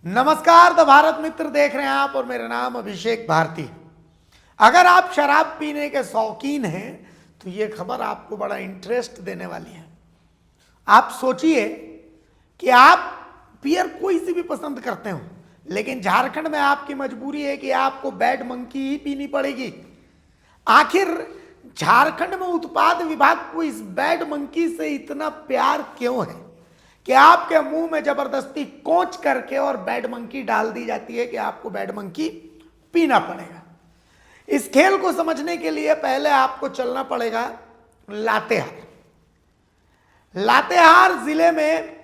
नमस्कार, द भारत मित्र देख रहे हैं आप और मेरा नाम अभिषेक भारती। अगर आप शराब पीने के शौकीन हैं तो ये खबर आपको बड़ा इंटरेस्ट देने वाली है। आप सोचिए कि आप बियर कोई सी भी पसंद करते हो, लेकिन झारखंड में आपकी मजबूरी है कि आपको बैड मंकी ही पीनी पड़ेगी। आखिर झारखंड में उत्पाद विभाग को इस बैड मंकी से इतना प्यार क्यों है कि आपके मुंह में जबरदस्ती कोच करके और बैड मंकी डाल दी जाती है कि आपको बैड मंकी पीना पड़ेगा। इस खेल को समझने के लिए पहले आपको चलना पड़ेगा लातेहार। लातेहार जिले में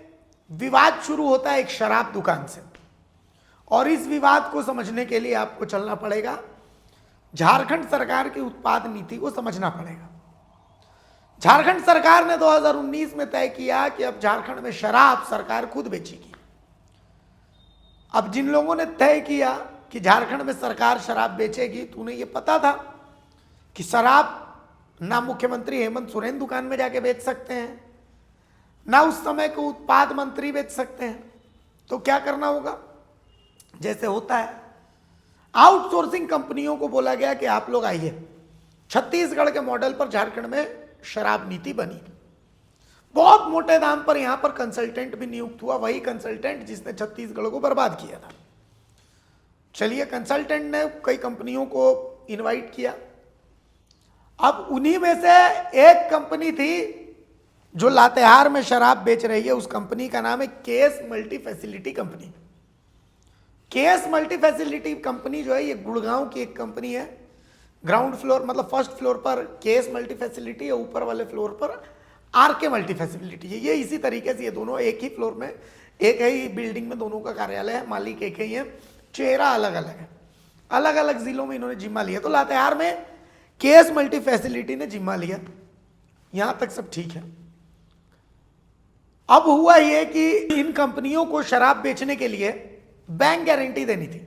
विवाद शुरू होता है एक शराब दुकान से, और इस विवाद को समझने के लिए आपको चलना पड़ेगा झारखंड सरकार की उत्पाद नीति को समझना पड़ेगा। झारखंड सरकार ने 2019 में तय किया कि अब झारखंड में शराब सरकार खुद बेचेगी। अब जिन लोगों ने तय किया कि झारखंड में सरकार शराब बेचेगी, तो उन्हें यह पता था कि शराब ना मुख्यमंत्री हेमंत सोरेन दुकान में जाके बेच सकते हैं, ना उस समय के उत्पाद मंत्री बेच सकते हैं। तो क्या करना होगा? जैसे होता है, आउटसोर्सिंग कंपनियों को बोला गया कि आप लोग आइए। छत्तीसगढ़ के मॉडल पर झारखंड में शराब नीति बनी। बहुत मोटे दाम पर यहां पर कंसल्टेंट भी नियुक्त हुआ, वही कंसल्टेंट जिसने छत्तीसगढ़ को बर्बाद किया था। चलिए, कंसल्टेंट ने कई कंपनियों को इनवाइट किया। अब उन्हीं में से एक कंपनी थी जो लातेहार में शराब बेच रही है। उस कंपनी का नाम है KS multi facility company. KS multi facility company जो है, ये गुड़गांव की एक कंपनी है। ग्राउंड फ्लोर मतलब फर्स्ट फ्लोर पर केएस मल्टी फैसिलिटी है, ऊपर वाले फ्लोर पर आरके मल्टी फैसिलिटी है। ये इसी तरीके से ये दोनों एक ही फ्लोर में, एक ही बिल्डिंग में दोनों का कार्यालय है, मालिक एक ही है, चेहरा अलग अलग है। अलग अलग जिलों में इन्होंने जिम्मा लिया। तो लातेहार में केएस मल्टी फैसिलिटी ने जिम्मा लिया। यहां तक सब ठीक है। अब हुआ यह कि इन कंपनियों को शराब बेचने के लिए बैंक गारंटी देनी थी।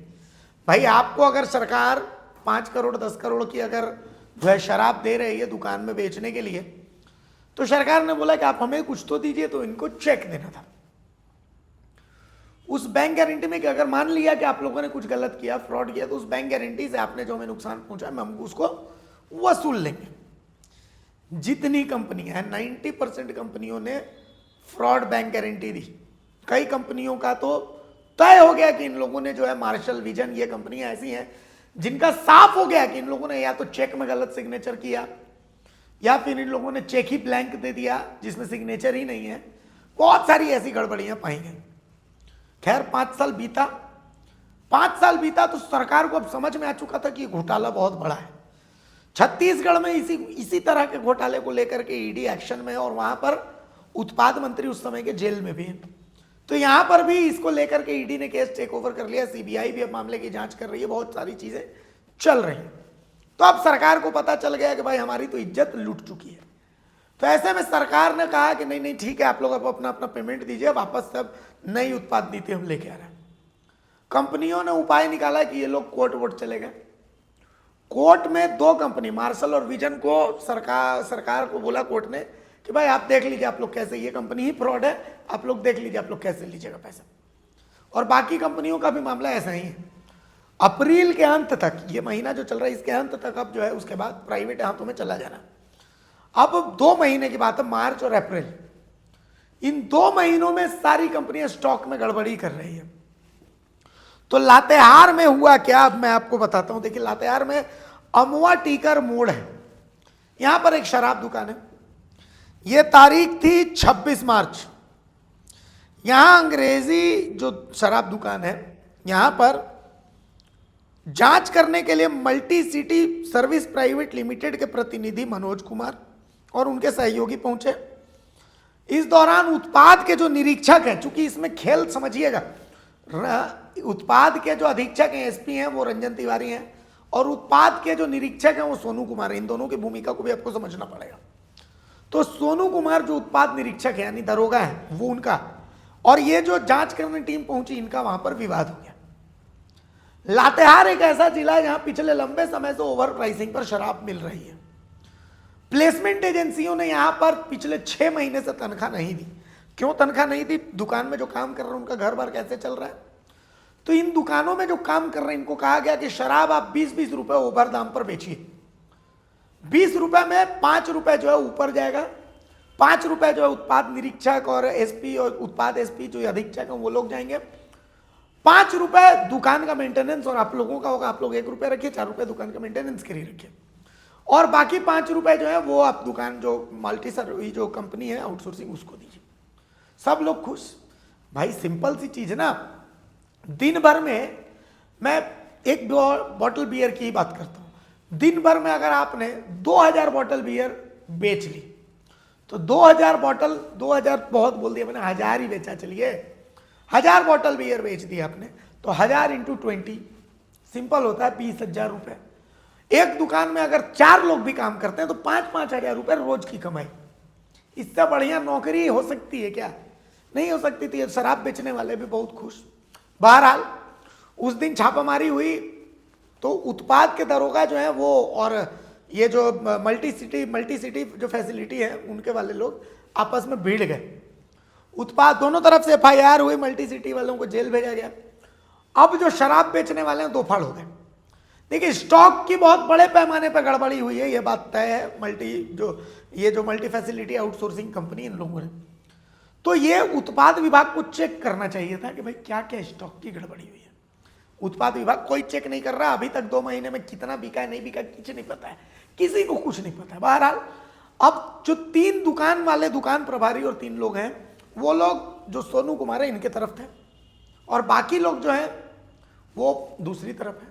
भाई, आपको अगर सरकार 5 करोड़ 10 करोड़ की अगर वह शराब दे रही है दुकान में बेचने के लिए, तो सरकार ने बोला कि आप हमें कुछ तो दीजिए। तो इनको चेक देना था उस बैंक गारंटी में कि अगर मान लिया कि आप लोगों ने कुछ गलत किया, फ्रॉड किया, तो उस बैंक गारंटी से आपने जो हमें नुकसान पहुंचा है, हम उसको वसूल लेंगे। जितनी कंपनियां हैं, 90% कंपनियों ने फ्रॉड बैंक गारंटी दी। कई कंपनियों का तो तय हो गया कि इन लोगों ने जो है, मार्शल विजन, ये कंपनियां ऐसी हैं जिनका साफ हो गया कि इन लोगों ने या तो चेक में गलत सिग्नेचर किया, या फिर इन लोगों ने चेक ही ब्लैंक दे दिया जिसमें सिग्नेचर ही नहीं है। बहुत सारी ऐसी गड़बड़ियां पाई गई। खैर, 5 साल बीता। 5 साल बीता तो सरकार को अब समझ में आ चुका था कि घोटाला बहुत बड़ा है। छत्तीसगढ़ में इसी तरह के घोटाले को लेकर के ईडी एक्शन में है, और वहां पर उत्पाद मंत्री उस समय के जेल में भी है। तो यहां पर भी इसको लेकर के ईडी ने केस टेक ओवर कर लिया। सीबीआई भी अब मामले की जांच कर रही है। बहुत सारी चीजें चल रही हैं। तो अब सरकार को पता चल गया कि भाई, हमारी तो इज्जत लूट चुकी है। तो ऐसे में सरकार ने कहा कि नहीं नहीं, ठीक है, आप लोग अब अपना अपना पेमेंट दीजिए, वापस से अब नई उत्पाद नीति हम लेके आ रहे हैं। कंपनियों ने उपाय निकाला कि ये लोग कोर्ट वोट चले गए। कोर्ट में 2 कंपनी, मार्शल और विजन को सरकार को बोला कोर्ट ने कि भाई, आप देख लीजिए, आप लोग कैसे, ये कंपनी ही फ्रॉड है, आप लोग देख लीजिए, आप लोग कैसे लीजिएगा पैसा। और बाकी कंपनियों का भी मामला ऐसा ही है। अप्रैल के अंत तक, ये महीना जो चल रहा है, इसके अंत तक अब जो है, उसके बाद प्राइवेट हाथों में चला जाना। अब 2 महीने की बात है, मार्च और अप्रैल। इन 2 महीनों में सारी कंपनियां स्टॉक में गड़बड़ी कर रही है। तो लातेहार में हुआ क्या, अब मैं आपको बताता हूं। देखिए, लातेहार में अमवा टीकर मोड़ है, यहां पर एक शराब दुकान है। यह तारीख थी 26 मार्च। यहां अंग्रेजी जो शराब दुकान है, यहां पर जांच करने के लिए multi city service private limited के प्रतिनिधि मनोज कुमार और उनके सहयोगी पहुंचे। इस दौरान उत्पाद के जो निरीक्षक हैं, चूंकि इसमें खेल समझिएगा, उत्पाद के जो अधीक्षक हैं, एसपी हैं, वो रंजन तिवारी हैं, और उत्पाद के जो निरीक्षक हैं वो सोनू कुमार हैं। इन दोनों की भूमिका को भी आपको समझना पड़ेगा। तो सोनू कुमार जो उत्पाद निरीक्षक है, यानी दरोगा है, वो उनका, और ये जो जांच करने टीम पहुंची, इनका वहां पर विवाद हो गया। लातेहार एक ऐसा जिला है जहां पिछले लंबे समय से ओवर प्राइसिंग पर शराब मिल रही है। प्लेसमेंट एजेंसियों ने यहां पर पिछले 6 महीने से तनख्वाह नहीं दी। क्यों तनख्वाह नहीं दी? दुकान में जो काम कर रहे हैं उनका घर बार कैसे चल रहा है? तो इन दुकानों में जो काम कर रहे हैं इनको कहा गया कि शराब आप 20-20 रुपए ओवर दाम पर बेचिए। 20 रुपए में 5 रुपए जो है ऊपर जाएगा, 5 रुपए जो है उत्पाद निरीक्षक और एसपी और उत्पाद एसपी जो अधीक्षक हैं वो लोग जाएंगे, 5 रुपए दुकान का मेंटेनेंस और आप लोगों का होगा, आप लोग 1 रुपए रखिए, 4 रुपए दुकान का मेंटेनेंस के लिए रखिए, और बाकी 5 रुपए जो है वो आप दुकान जो मल्टी सर्विस जो कंपनी है आउटसोर्सिंग उसको दीजिए। सब लोग खुश। भाई सिंपल सी चीज है ना। दिन भर में मैं एक बॉटल बियर की ही बात करता हूं, दिन भर में अगर आपने 2000 बॉटल बियर बेच ली तो 2000 बॉटल, 2000 बहुत बोल दिया मैंने, 1000 ही बेचा, चलिए 1000 बॉटल बियर बेच दी आपने तो 1000 × 20 सिंपल होता है 20,000 रुपए। एक दुकान में अगर 4 लोग भी काम करते हैं तो 5-5 हजार रुपए रोज की कमाई। इससे बढ़िया नौकरी हो सकती है क्या? नहीं हो सकती थी। शराब बेचने वाले भी बहुत खुश। बहरहाल उस दिन छापामारी हुई तो उत्पाद के दरोगा जो है वो और ये जो मल्टी सिटी जो फैसिलिटी है उनके वाले लोग आपस में भिड़ गए। उत्पाद दोनों तरफ से FIR हुई, मल्टी सिटी वालों को जेल भेजा गया। अब जो शराब बेचने वाले हैं दो फाड़ हो गए। देखिए स्टॉक की बहुत बड़े पैमाने पर गड़बड़ी हुई है, ये बात तय है। ये जो मल्टी फैसिलिटी आउटसोर्सिंग कंपनी इन लोगों ने, तो ये उत्पाद विभाग को चेक करना चाहिए था कि भाई क्या क्या स्टॉक की गड़बड़ी हुई है। उत्पाद विभाग कोई चेक नहीं कर रहा। अभी तक 2 महीने में कितना बिका है नहीं बिका कुछ नहीं पता है, किसी को कुछ नहीं पता है। बहरहाल अब जो 3 दुकान वाले दुकान प्रभारी और 3 लोग हैं वो लोग जो सोनू कुमार है इनके तरफ थे और बाकी लोग जो है वो दूसरी तरफ है।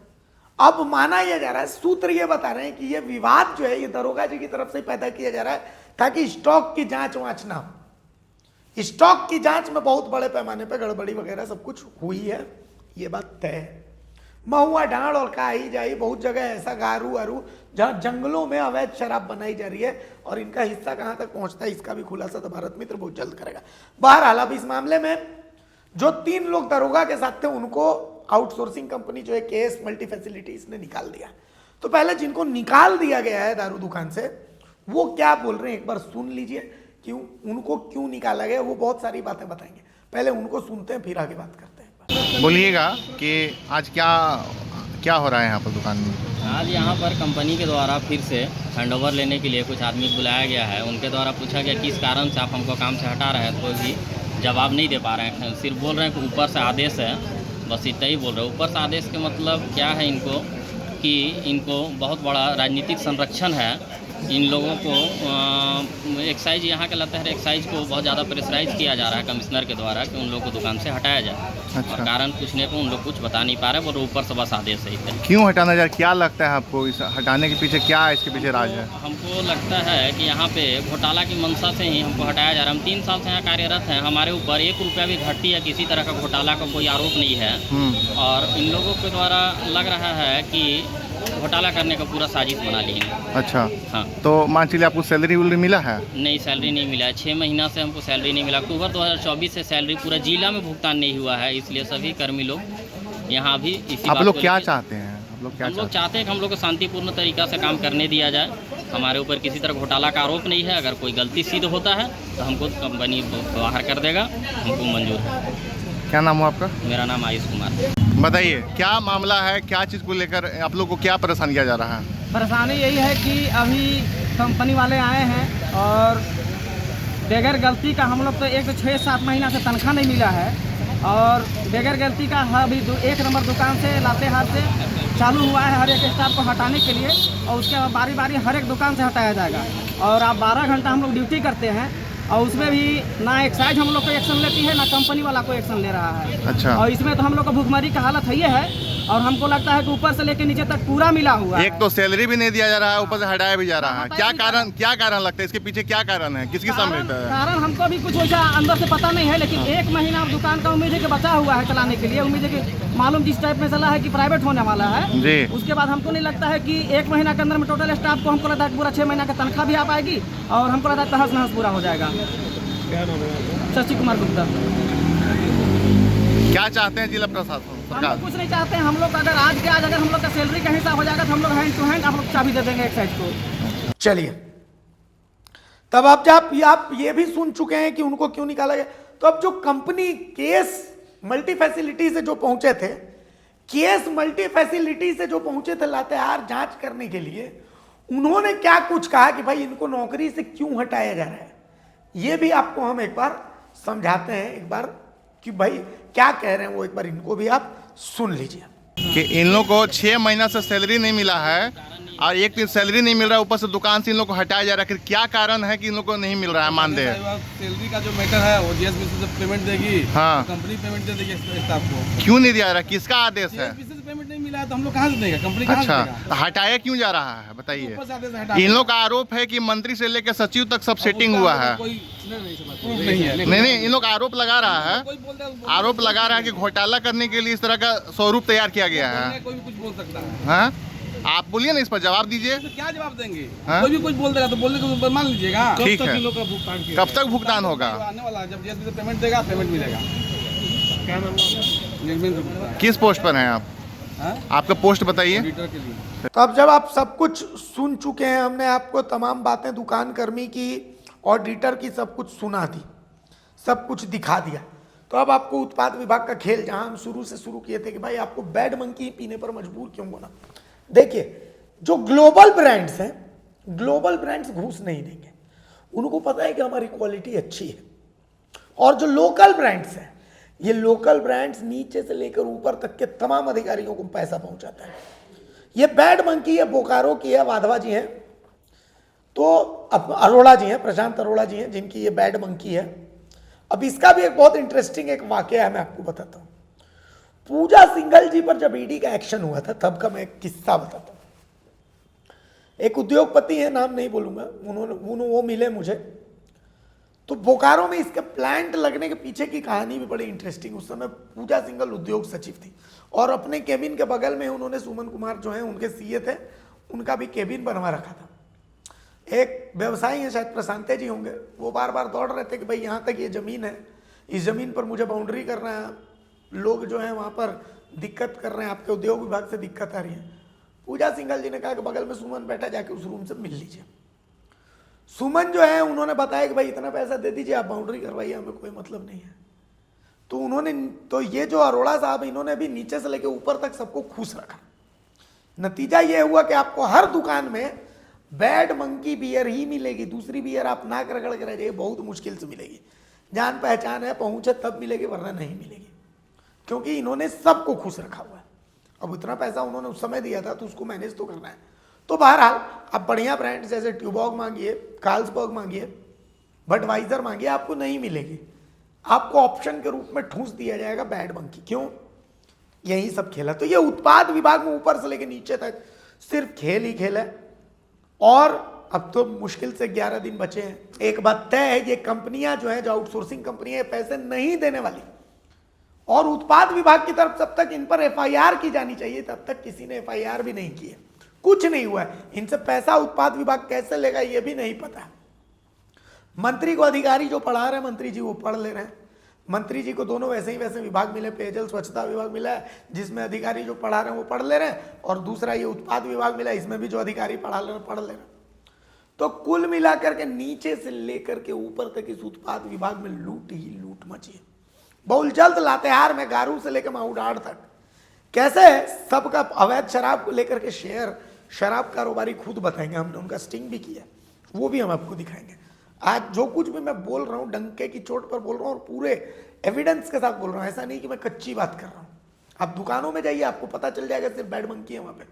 अब माना यह जा रहा है, सूत्र ये बता रहे हैं कि ये विवाद जो है ये दरोगा जी की तरफ से पैदा किया जा रहा है ताकि स्टॉक की जांच वांच ना हो। स्टॉक की जांच में बहुत बड़े पैमाने पर गड़बड़ी वगैरह सब कुछ हुई है, ये बात तय है। महुआ डांड और काही जाई बहुत जगह ऐसा गारू आरू जहां जंगलों में अवैध शराब बनाई जा रही है और इनका हिस्सा कहां तक पहुंचता है इसका भी खुलासा तो भारत मित्र बहुत जल्द करेगा। बहरहाल अब इस मामले में जो 3 लोग दरोगा के साथ थे उनको आउटसोर्सिंग कंपनी जो है केएस मल्टी फैसिलिटी इसने निकाल दिया। तो पहले जिनको निकाल दिया गया है दारू दुकान से वो क्या बोल रहे हैं एक बार सुन लीजिए, क्यों उनको क्यों निकाला गया, वो बहुत सारी बातें बताएंगे। पहले उनको सुनते हैं फिर आगे बात करते हैं। बोलिएगा कि आज क्या हो रहा है यहाँ पर दुकान में? आज यहाँ पर कंपनी के द्वारा फिर से हैंडओवर लेने के लिए कुछ आदमी बुलाया गया है। उनके द्वारा पूछा गया किस कारण से आप हमको काम से हटा रहे हैं, कोई भी जवाब नहीं दे पा रहे हैं। सिर्फ बोल रहे हैं कि ऊपर से आदेश है, बस इतना ही बोल रहे हैं। ऊपर से आदेश के मतलब क्या है इनको कि इनको बहुत बड़ा राजनीतिक संरक्षण है। इन लोगों को एक्साइज यहाँ के लगता है एक्साइज को बहुत ज़्यादा प्रेशराइज किया जा रहा है कमिश्नर के द्वारा कि उन लोगों को दुकान से हटाया जाए। अच्छा। और कारण पूछने को उन लोग कुछ बता नहीं पा रहे, और ऊपर से बस आदेश है। क्यों हटाना जा? क्या लगता है आपको इस हटाने के पीछे, क्या है इसके पीछे राज है? हमको लगता है कि यहाँ पे घोटाला की मंशा से ही हमको हटाया जा रहा है। हम 3 साल से यहाँ कार्यरत हैं, हमारे ऊपर 1 रुपया भी घटती या किसी तरह का घोटाला का कोई आरोप नहीं है। और इन लोगों के द्वारा लग रहा है कि घोटाला करने का पूरा साजिश बना ली है। अच्छा हाँ। तो मान चलिए आपको सैलरी वैलरी मिला है? नहीं, सैलरी नहीं मिला है। 6 महीना से हमको सैलरी नहीं मिला। अक्टूबर 2024 से सैलरी पूरा जिला में भुगतान नहीं हुआ है, इसलिए सभी कर्मी लोग यहाँ भी इसी आप लोग क्या चाहते हैं? आप लोग क्या हम लोग चाहते हैं कि हम लोग को शांतिपूर्ण तरीका से काम करने दिया जाए। हमारे ऊपर किसी तरह घोटाला का आरोप नहीं है। अगर कोई गलती सिद्ध होता है तो हमको कंपनी बाहर कर देगा, हमको मंजूर है। क्या नाम हो आपका? मेरा नाम आयुष कुमार। बताइए क्या मामला है, क्या चीज़ को लेकर आप लोग को क्या परेशान किया जा रहा है? परेशानी यही है कि अभी कंपनी वाले आए हैं और बगैर गलती का हम लोग तो 1 से 6-7 महीना से तनख्वाह नहीं मिला है। और बगैर गलती का अभी 1 नंबर दुकान से लातेहार से चालू हुआ है हर एक स्टाफ को हटाने के लिए, और उसके बाद बारी बारी हर एक दुकान से हटाया जाएगा। और आप 12 घंटा हम लोग ड्यूटी करते हैं और उसमें भी ना एक्साइज हम लोग को एक्शन लेती है ना कंपनी वाला को एक्शन ले रहा है। अच्छा। और इसमें तो हम लोग को भूखमरी का हालत है ये है, और हमको लगता है कि ऊपर से लेकर नीचे तक पूरा मिला हुआ है। एक तो सैलरी भी नहीं दिया जा रहा है, ऊपर से हटाया भी जा रहा है। क्या कारण लगता है इसके पीछे? क्या कारण है, किसकी सम्मिलित है? कारण हमको भी कुछ वैसा अंदर से पता नहीं है, लेकिन 1 महीना दुकान का उम्मीद है कि बचा हुआ है चलाने के लिए। उम्मीद है कि मालूम जिस टाइप में चला है कि प्राइवेट होने वाला है जी। उसके बाद हमको नहीं लगता है कि 1 महीना के अंदर में टोटल स्टाफ को हमको लगता है पूरा 6 महीना का तनख्वाह भी आ पाएगी और हमको लगता है तहस नहस पूरा हो जाएगा। शशि कुमार गुप्ता। क्या चाहते हैं जिला प्रशासन हम सरकार? कुछ नहीं चाहते हैं। हम लोग अगर आज के आज अगर हम लोग का सैलरी का हिसाब हो जाएगा तो हम लोग हैंड टू हैंड आप लोग चाबी दे देंगे एक्साइज को। चलिए तब आप ये भी सुन चुके हैं कि उनको क्यों निकाला गया। तो अब जो कंपनी केस मल्टी फैसिलिटी से जो पहुंचे थे, केस मल्टी फैसिलिटी से जो पहुंचे थे लातेहार जांच करने के लिए, उन्होंने क्या कुछ कहा कि भाई इनको नौकरी से क्यों हटाया जा रहा है, ये भी आपको हम एक बार समझाते हैं, एक बार कि भाई क्या कह रहे हैं वो एक बार इनको भी आप सुन लीजिए। कि इन लोगों को 6 महीना से सैलरी नहीं मिला है और एक दिन सैलरी नहीं मिल रहा है, ऊपर से दुकान से इन लोग को हटाया जा रहा है। क्या कारण है कि इन लोग को नहीं मिल रहा है? मानदेय सैलरी का जो मैटर है वो जीएसबीसी से पेमेंट देगी, हाँ। कंपनी पेमेंट दे देगी स्टाफ को। क्यों नहीं दिया रहा? किसका आदेश है? जीएसबीसी से पेमेंट नहीं मिला है तो हम लोग कहाँ से देगा, कंपनी कहाँ से अच्छा, देगा? तो हटाया क्यों जा रहा है बताइए? ऊपर से आदेश हटा इन लोग का आरोप है कि मंत्री से लेकर सचिव तक सब सेटिंग हुआ है। कोई प्रूफ नहीं है। नहीं, इन लोग आरोप लगा रहा है, कोई बोलता है, आरोप लगा रहा है कि घोटाला करने के लिए इस तरह का स्वरूप तैयार किया गया है। कोई भी कुछ बोल सकता है। हाँ, आप बोलिए ना, इस पर जवाब दीजिए। तो क्या जवाब देंगे? हाँ? कोई भी कुछ बोल देगा तो बोलने को मान लीजिएगा। ठीक है, कब तक भुगतान होगा? आने वाला है, जब जीएसबी से पेमेंट देगा पेमेंट मिलेगा। क्या नाम? किस पोस्ट पर हैं आप? हाँ? आपका पोस्ट बताइए। ऑडिटर के लिए। तो अब जब आप सब कुछ सुन चुके हैं, हमने आपको तमाम बातें दुकान कर्मी की, ऑडिटर की सब कुछ सुना दी, सब कुछ दिखा दिया, तो अब आपको उत्पाद विभाग का खेल, जहां हम शुरू से शुरू किए थे कि भाई आपको बैड मंकी पीने पर मजबूर क्यों होना। देखिए, जो ग्लोबल ब्रांड्स हैं, ग्लोबल ब्रांड्स घूस नहीं देंगे, उनको पता है कि हमारी क्वालिटी अच्छी है। और जो लोकल ब्रांड्स हैं, ये लोकल ब्रांड्स नीचे से लेकर ऊपर तक के तमाम अधिकारियों को पैसा पहुंचाता है। ये बैड मंकी है, बोकारो की है, वाधवा जी हैं, तो अब अरोड़ा जी हैं, प्रशांत अरोड़ा जी हैं, जिनकी ये बैड मंकी है। अब इसका भी एक बहुत इंटरेस्टिंग एक वाकया है, मैं आपको बताता हूँ। पूजा सिंघल जी पर जब ईडी का एक्शन हुआ था, तब का मैं एक किस्सा बताता हूँ। एक उद्योगपति है, नाम नहीं बोलूंगा, वो मिले मुझे, तो बोकारो में इसके प्लांट लगने के पीछे की कहानी भी बड़ी इंटरेस्टिंग। उस समय पूजा सिंघल उद्योग सचिव थी और अपने केबिन के बगल में उन्होंने सुमन कुमार जो है उनके सीए थे, उनका भी केबिन बनवा रखा था। एक व्यवसायी है, शायद प्रशांते जी होंगे, वो बार बार दौड़ रहे थे कि भाई यहाँ तक ये ज़मीन है, इस ज़मीन पर मुझे बाउंड्री करना है, लोग जो है वहाँ पर दिक्कत कर रहे हैं, आपके उद्योग विभाग से दिक्कत आ रही है। पूजा सिंघल जी ने कहा कि बगल में सुमन बैठा, जाके उस रूम से मिल लीजिए। सुमन जो है उन्होंने बताया कि भाई इतना पैसा दे दीजिए, आप बाउंड्री करवाइए, हमें कोई मतलब नहीं है। तो उन्होंने, तो ये जो अरोड़ा साहब, इन्होंने भी नीचे से लेकर ऊपर तक सबको खुश रखा। नतीजा ये हुआ कि आपको हर दुकान में बैड मंकी बियर ही मिलेगी, दूसरी बियर आप नाक रगड़ के रह जाइए, बहुत मुश्किल से मिलेगी। जान पहचान है, पहुंचे तब मिलेगी, वरना नहीं मिलेगी, क्योंकि इन्होंने सबको खुश रखा हुआ है। अब इतना पैसा उन्होंने उस समय दिया था तो उसको मैनेज तो करना है। तो बहरहाल आप बढ़िया ब्रांड जैसे ट्यूबॉग मांगिए, कार्ल्सबर्ग मांगिए, बडवाइजर मांगिए, आपको नहीं मिलेगी। आपको ऑप्शन के रूप में ठूस दिया जाएगा बैड मंकी। क्यों? यही सब खेल है। तो ये उत्पाद विभाग में ऊपर से लेकर नीचे तक सिर्फ खेल ही खेल है। और अब तो मुश्किल से 11 दिन बचे हैं। एक बात तय है, ये कंपनियां जो है, जो आउटसोर्सिंग कंपनियां, पैसे नहीं देने वाली। और उत्पाद विभाग की तरफ जब तक इन पर एफआईआर की जानी चाहिए, तब तक किसी ने एफआईआर भी नहीं की है, कुछ नहीं हुआ है। इनसे पैसा उत्पाद विभाग कैसे लेगा ये भी नहीं पता। मंत्री को अधिकारी जो पढ़ा रहे हैं, मंत्री जी वो पढ़ ले रहे हैं। मंत्री जी को दोनों वैसे ही वैसे विभाग मिले, पेयजल स्वच्छता विभाग मिला है जिसमें अधिकारी जो पढ़ा रहे हैं वो पढ़ ले रहे हैं, और दूसरा ये उत्पाद विभाग मिला, इसमें भी जो अधिकारी पढ़ा ले रहे हैं पढ़ ले रहे हैं। तो कुल मिलाकर के नीचे से लेकर के ऊपर तक इस उत्पाद विभाग में लूट ही लूट मची है। बहुत जल्द लातेहार में गारू से लेकर माउडाड़ तक कैसे सबका अवैध शराब को लेकर के शेयर, शराब कारोबारी खुद बताएंगे, हमने उनका स्टिंग भी किया, वो भी हम आपको दिखाएंगे। आज जो कुछ भी मैं बोल रहा हूँ डंके की चोट पर बोल रहा हूँ और पूरे एविडेंस के साथ बोल रहा हूँ, ऐसा नहीं कि मैं कच्ची बात कर रहा हूँ। आप दुकानों में जाइए, आपको पता चल जाएगा सिर्फ बैड मंकी है वहाँ पे।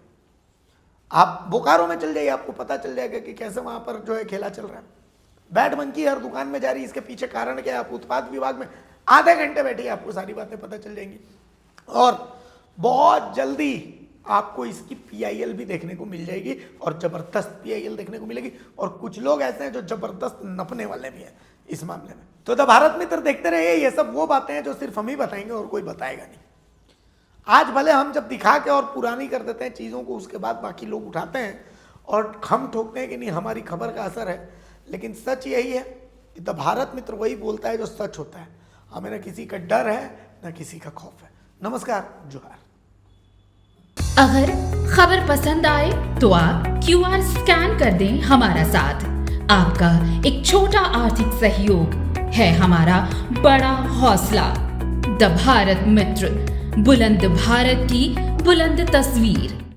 आप बोकारो में चल जाइए, आपको पता चल जाएगा कि कैसे वहाँ पर जो है खेला चल रहा है। बैड मंकी हर दुकान में जा रही है, इसके पीछे कारण क्या है? आप उत्पाद विभाग में आधे घंटे बैठिए, आपको सारी बातें पता चल जाएंगी। और बहुत जल्दी आपको इसकी पीआईएल भी देखने को मिल जाएगी, और जबरदस्त पीआईएल देखने को मिलेगी। और कुछ लोग ऐसे हैं जो जबरदस्त नपने वाले भी हैं इस मामले में। तो द भारत मित्र देखते रहिए, ये सब वो बातें हैं जो सिर्फ हम ही बताएंगे और कोई बताएगा नहीं। आज भले हम जब दिखा के और पुरानी कर देते हैं चीज़ों को, उसके बाद बाकी लोग उठाते हैं और हम ठोकते हैं कि नहीं हमारी खबर का असर है, लेकिन सच यही है कि द भारत मित्र वही बोलता है जो सच होता है। हमें न किसी का डर है न किसी का खौफ है। नमस्कार, जोहार। अगर खबर पसंद आए तो आप QR स्कैन कर दें हमारा साथ। आपका एक छोटा आर्थिक सहयोग है हमारा बड़ा हौसला। द भारत मित्र, बुलंद भारत की बुलंद तस्वीर।